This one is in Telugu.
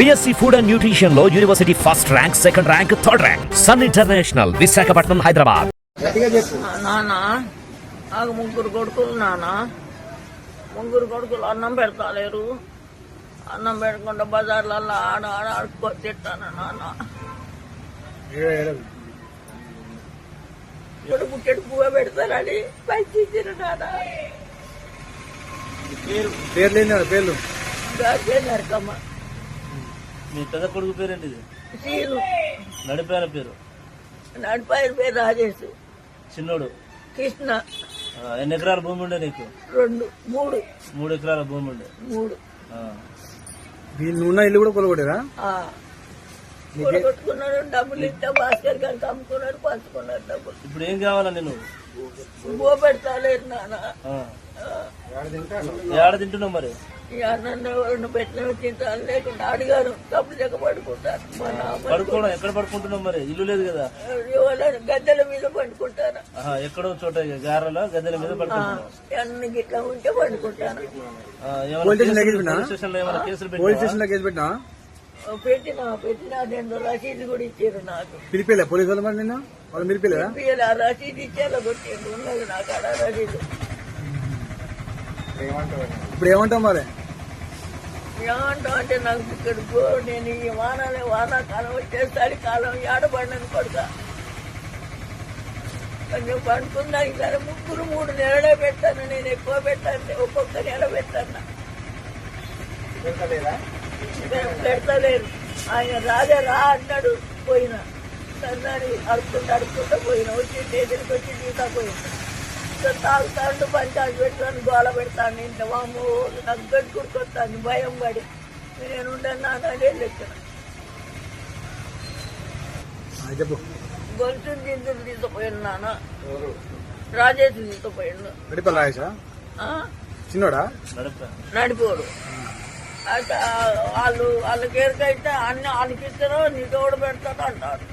BSc Food and Nutrition లో university first rank, second rank, third rank. Sun International, Visakhapatnam, Hyderabad. నాన్న నాకు ముగ్గురు కొడుకులు. నాన్న ముగ్గురు కొడుకులు అన్నం పెడతాలేరు. అన్నం పెట్టకుండా బజార్లలో ఆడుకొని తిట్టాను. నాన్న ఇప్పుడు ముట్టడి పువ్వు పెడతారని పైకి ఇచ్చారు. నాన్న పేర్లు నరకమ్మ. మీ పెద్ద కొడుకు పేరేంటి? సీను. నడిపాయన పేరు? నడిపాయన పేరు రాజేష్. చిన్నోడు కృష్ణ. ఎన్ని ఎకరాల భూమి ఉండే నీకు? 3 ఎకరాల భూమి ఉండే. 3 ఉన్న ఇల్లు కూడా కొలగొట్టారా? కొట్టుకున్నాడు. డబ్బులు ఇస్తే భాస్కర్ గారికి అమ్ముకున్నాడు, పంచుకున్నాడు డబ్బులు. ఇప్పుడు ఏం కావాలా నేను? బో పెడతాలేదు నాన్న. ఏడ తింటున్నావు మరి? అన్నం పెట్టిన తింటాను, లేకుండా అడిగారు డబ్బులు చెక్క పడుకుంటారు. పడుకోవడం ఎక్కడ పడుకుంటున్నావు మరి? ఇల్లు లేదు కదా? గద్దెల మీద పండుకుంటాను. ఎక్కడో చోట గారెల గద్దెల మీద పడుకుంటున్నావు. అన్ని గిట్లా ఉంటే పండుకుంటాను. స్టేషన్ లో ఏమైనా కేసులు పెట్టినా? పెట్టిన 2 రసీదు కూడా ఇచ్చారు నాకు. పిలిపిలే పోలీసు వాళ్ళు? మరి నిన్న వాళ్ళు మీరు పిల్లరా? ఆ రసీదు ఇచ్చేలా కొట్టిండు. ఉన్నది నాకు ఆ రసీదు. ఇప్పుడు ఏమంటావు మరి? ఏమంటావు అంటే నాకు ఇక్కడ నేను ఈ వానాకాలం వచ్చేసరి కాలం ఏడబడినని కొడుక కొంచెం పండుకున్నా. సరే ముగ్గురు 3 నెలలే పెట్టాను. నేను ఎక్కువ పెట్టాను, ఒక్కొక్క నెల పెట్టాను. పెడతలేరు. ఆయన రాజా రా అన్నాడు. పోయినా సన్నాడు అడుక్కుంటూ పోయినా. వచ్చి స్టేషన్కి వచ్చి తీసా పోయినా. తాగుతాడు, పంచాయతీ పెడతాను, గోల పెడతాను. ఇంత వాము నాకు గట్టుకుడుకొస్తాను భయం పడి. నేను ఉండను నాదే లెక్కన. గొలుసు దిందులు తీసుకుపోయాను నాన్న. రాజేష్ తీసుకుపోయాను. చిన్నోడా? నడిపోడు. అయితే వాళ్ళకి ఎరకైతే అన్ని వాళ్ళకి ఇస్తారో నీ తోడు పెడతాడు అంటారు.